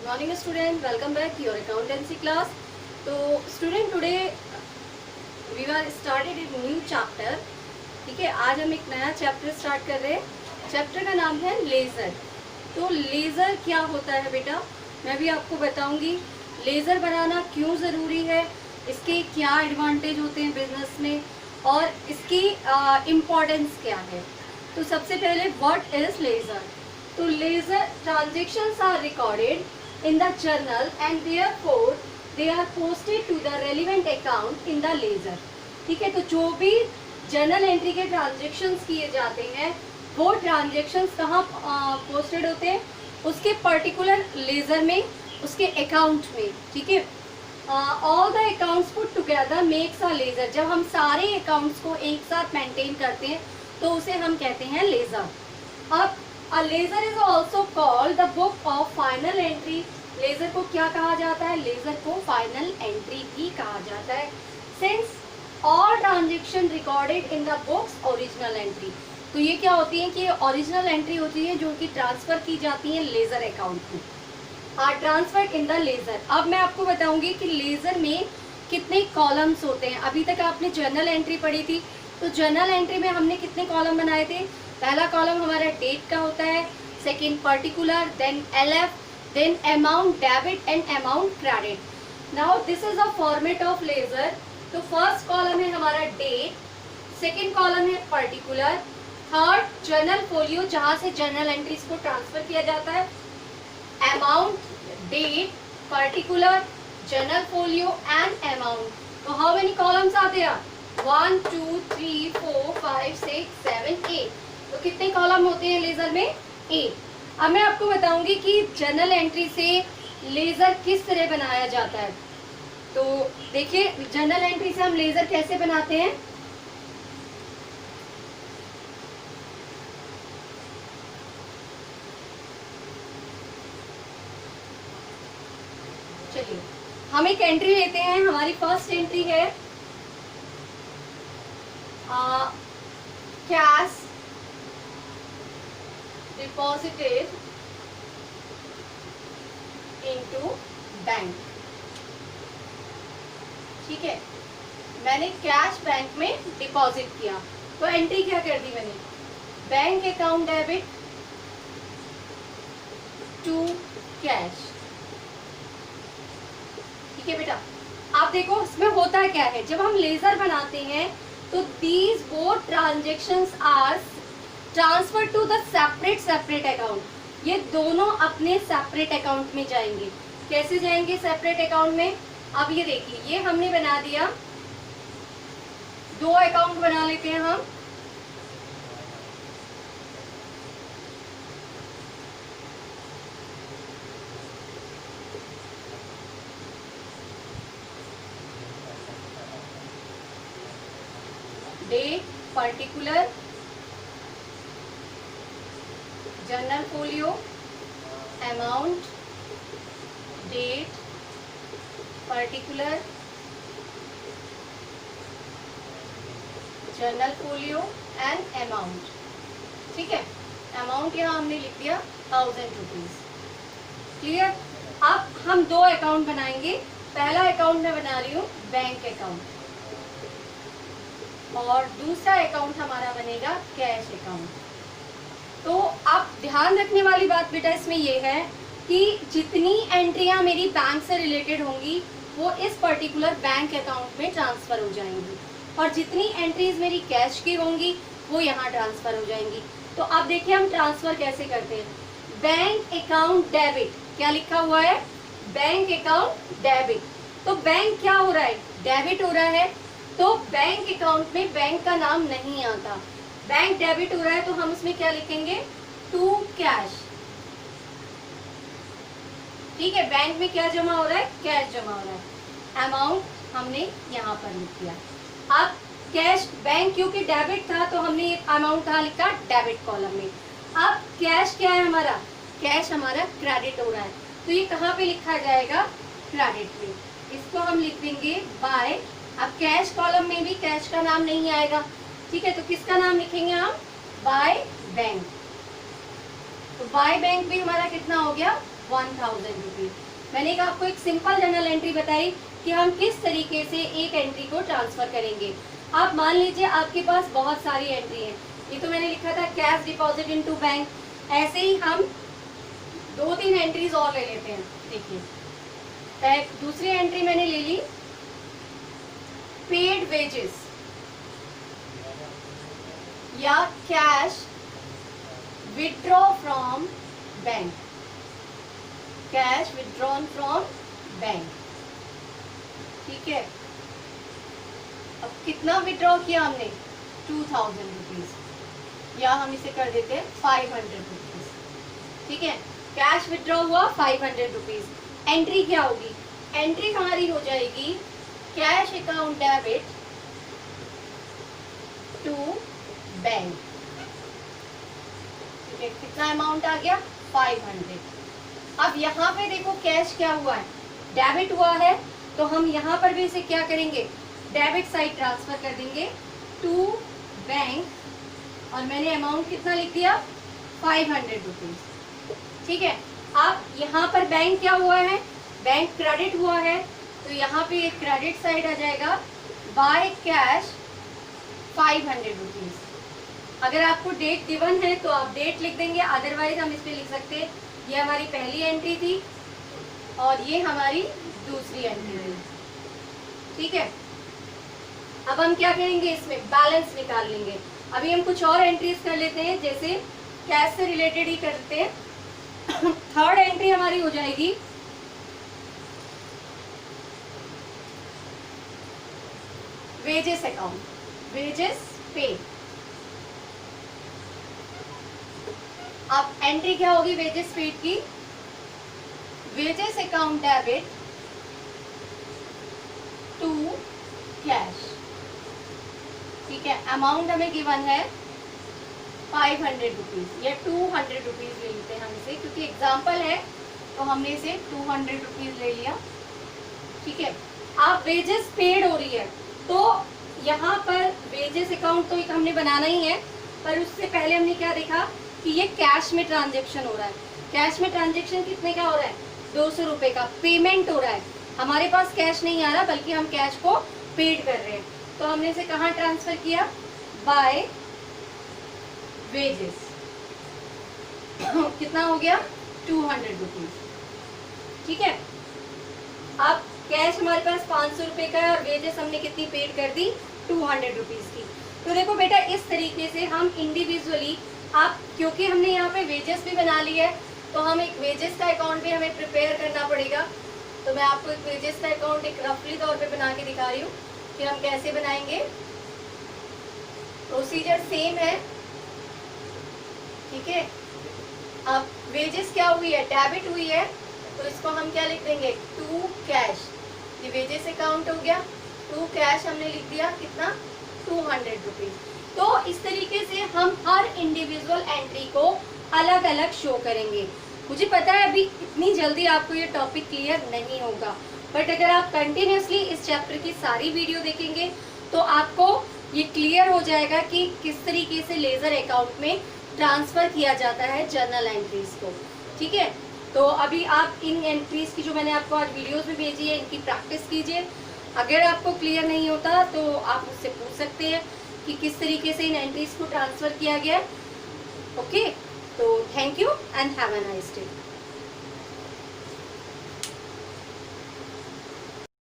morning student, welcome back to your accountancy class. तो student today we were started a new chapter. ठीक है, आज हम एक नया चैप्टर स्टार्ट कर रहे हैं. चैप्टर का नाम है लेज़र. तो लेज़र क्या होता है बेटा, मैं भी आपको बताऊंगी. लेज़र बनाना क्यों ज़रूरी है, इसके क्या एडवांटेज होते हैं बिजनेस में और इसकी इम्पोर्टेंस क्या है. तो सबसे पहले व्हाट इज लेज़र. तो ledger transactions are recorded in the journal and therefore they are posted to the relevant account in the ledger. ठीक है, तो जो भी जर्नल एंट्री के ट्रांजेक्शंस किए जाते हैं वो ट्रांजेक्शंस कहाँ पोस्टेड होते हैं, उसके पर्टिकुलर लेज़र में, उसके अकाउंट में. ठीक है, all the accounts put together makes a laser. जब हम सारे अकाउंट्स को एक साथ मेंटेन करते हैं तो उसे हम कहते हैं लेज़र. अब a ledger is also called the book of final entry. Ledger को क्या कहा जाता है, लेज़र को फाइनल एंट्री भी कहा जाता है. Since all transaction recorded in the books original entry. तो ये क्या होती है कि ओरिजिनल एंट्री होती है जो कि ट्रांसफर की जाती है लेज़र अकाउंट में, are transferred in the ledger. अब मैं आपको बताऊंगी कि लेज़र में कितने कॉलम्स होते हैं. अभी तक आपने जर्नल एंट्री पढ़ी थी, तो जर्नल एंट्री में हमने कितने कॉलम बनाए थे. पहला कॉलम हमारा डेट का होता है, second particular, then LF, then amount debit and amount credit. Now this is a format of ledger. तो फर्स्ट कॉलम है हमारा डेट, सेकेंड कॉलम है पर्टिकुलर, थर्ड जर्नल फोलियो जहां से जर्नल एंट्रीज को ट्रांसफर किया जाता है, amount, date, particular, journal folio and amount. तो how many columns are there, 1 2 3 4 5 6 7 8. तो कितने कॉलम होते हैं लेज़र में, 8. अब मैं आपको बताऊंगी कि जर्नल एंट्री से लेज़र किस तरह बनाया जाता है. तो देखिए, जर्नल एंट्री से हम लेज़र कैसे बनाते हैं. चलिए हम एक एंट्री लेते हैं. हमारी फर्स्ट एंट्री है कैश डिपॉजिटेड इनटू बैंक. ठीक है, मैंने कैश बैंक में डिपॉजिट किया. तो एंट्री क्या कर दी मैंने, bank account debit to cash. ठीक है बेटा, आप देखो इसमें होता क्या है. जब हम लेज़र बनाते हैं तो these both transactions are transfer to the separate account. ये दोनों अपने सेपरेट अकाउंट में जाएंगे. कैसे जाएंगे सेपरेट अकाउंट में. अब ये देखिए, ये हमने बना दिया, दो अकाउंट बना लेते हैं हम. Date, particular, journal folio, amount, date, particular, journal folio and amount. ठीक है, अमाउंट यहाँ हमने लिख दिया 1000 रुपीज. क्लियर. अब हम दो अकाउंट बनाएंगे. पहला अकाउंट मैं बना रही हूँ बैंक अकाउंट और दूसरा अकाउंट हमारा बनेगा कैश अकाउंट. तो आप ध्यान रखने वाली बात बेटा इसमें ये है कि जितनी एंट्रियां मेरी बैंक से रिलेटेड होंगी वो इस पर्टिकुलर बैंक अकाउंट में ट्रांसफर हो जाएंगी और जितनी एंट्रीज मेरी कैश की होंगी वो यहाँ ट्रांसफर हो जाएंगी. तो आप देखिए हम ट्रांसफर कैसे करते हैं. बैंक अकाउंट डेबिट, क्या लिखा हुआ है, बैंक अकाउंट डेबिट. तो बैंक क्या हो रहा है, डेबिट हो रहा है. तो बैंक अकाउंट में बैंक का नाम नहीं आता, बैंक डेबिट हो रहा है तो हम उसमें क्या लिखेंगे, टू कैश. ठीक है, बैंक में क्या जमा हो रहा है, कैश जमा हो रहा है. अमाउंट हमने यहाँ पर लिख दिया. अब कैश, बैंक क्योंकि डेबिट था तो हमने अमाउंट कहाँ लिखा, डेबिट कॉलम में. अब कैश क्या है हमारा, कैश हमारा क्रेडिट हो रहा है तो ये कहाँ पे लिखा जाएगा, क्रेडिट में. इसको हम लिख देंगे बाय. अब कैश कॉलम में भी कैश का नाम नहीं आएगा. ठीक है, तो किसका नाम लिखेंगे हम, बाय बैंक. तो बाय बैंक भी हमारा कितना हो गया, 1000 रुपीज। मैंने आपको एक सिंपल जर्नल एंट्री बताई कि हम किस तरीके से एक एंट्री को ट्रांसफर करेंगे। आप मान लीजिए आपके पास बहुत सारी एंट्री है, ये तो मैंने लिखा था कैश डिपॉजिट इनटू बैंक, ऐसे ही हम 2-3 एंट्रीज और ले लेते हैं। देखिए दूसरी एंट्री मैंने ले ली पेड वेजेस या cash withdraw from bank, cash withdrawn from bank. ठीक है, अब कितना विथड्रॉ किया हमने 2000 रुपीज, या हम इसे कर देते हैं 500 रुपीज। ठीक है, कैश विथड्रॉ हुआ 500 रुपीज। एंट्री क्या होगी, एंट्री हमारी हो जाएगी cash account debit to bank. ठीक है, कितना अमाउंट आ गया 500। अब यहाँ पे देखो कैश क्या हुआ है, डेबिट हुआ है, तो हम यहाँ पर भी इसे क्या करेंगे, डेबिट साइड ट्रांसफर कर देंगे टू बैंक, और मैंने अमाउंट कितना लिख दिया 500 रुपीज। ठीक है, अब यहाँ पर बैंक क्या हुआ है, बैंक क्रेडिट हुआ है, तो यहाँ पे एक क्रेडिट साइड आ जाएगा बाय कैश 500 रुपीज। अगर आपको डेट गिवन है तो आप डेट लिख देंगे, अदरवाइज हम इस पे लिख सकते हैं ये हमारी पहली एंट्री थी और ये हमारी दूसरी एंट्री थी। ठीक है, अब हम क्या करेंगे, इसमें बैलेंस निकाल लेंगे। अभी हम कुछ और एंट्रीज कर लेते हैं, जैसे कैश से रिलेटेड ही करते हैं। थर्ड एंट्री हमारी हो जाएगी वेजेस अकाउंट, वेजेस पे। अब एंट्री क्या होगी वेजेस पेड की, wages account debit to cash. ठीक है, अमाउंट हमें गिवन है 500 रुपीज या 200 रुपीज ले लेते हैं हम इसे, क्योंकि एग्जाम्पल है तो हमने इसे 200 रुपीज ले लिया। ठीक है, आप वेजेस पेड हो रही है तो यहाँ पर वेजेस अकाउंट तो एक हमने बनाना ही है, पर उससे पहले हमने क्या देखा कि ये कैश में ट्रांजेक्शन हो रहा है। कैश में ट्रांजेक्शन कितने का हो रहा है, 200 रुपए का पेमेंट हो रहा है। हमारे पास कैश नहीं आ रहा, बल्कि हम कैश को पेड कर रहे हैं, तो हमने इसे कहाँ ट्रांसफर किया, बाय वेजेस। कितना हो गया 200 रुपीज। ठीक है, अब कैश हमारे पास 500 रुपए का है और वेजेस हमने कितनी पेड कर दी 200 रुपीज की। तो देखो बेटा, इस तरीके से हम इंडिविजुअली, आप क्योंकि हमने यहाँ पे वेजेस भी बना ली है तो हम एक वेजेस का अकाउंट भी हमें प्रिपेयर करना पड़ेगा। तो मैं आपको एक वेजेस का अकाउंट एक रफली तौर पे बना के दिखा रही हूँ कि हम कैसे बनाएंगे। प्रोसीजर सेम है। ठीक है, अब वेजेस क्या हुई है, डेबिट हुई है, तो इसको हम क्या लिख देंगे टू कैश। ये वेजेस अकाउंट हो गया, टू कैश हमने लिख दिया कितना 200 रुपीज। तो इस तरीके से हम हर इंडिविजुअल एंट्री को अलग अलग शो करेंगे। मुझे पता है अभी इतनी जल्दी आपको ये टॉपिक क्लियर नहीं होगा, बट अगर आप कंटिन्यूसली इस चैप्टर की सारी वीडियो देखेंगे तो आपको ये क्लियर हो जाएगा कि किस तरीके से लेजर अकाउंट में ट्रांसफर किया जाता है जर्नल एंट्रीज को। ठीक है, तो अभी आप इन एंट्रीज की जो मैंने आपको आज वीडियोस में भेजी है इनकी प्रैक्टिस कीजिए। अगर आपको क्लियर नहीं होता तो आप मुझसे पूछ सकते हैं कि किस तरीके से इन एंट्रीज को ट्रांसफर किया गया। ओके, तो thank you and have a nice day.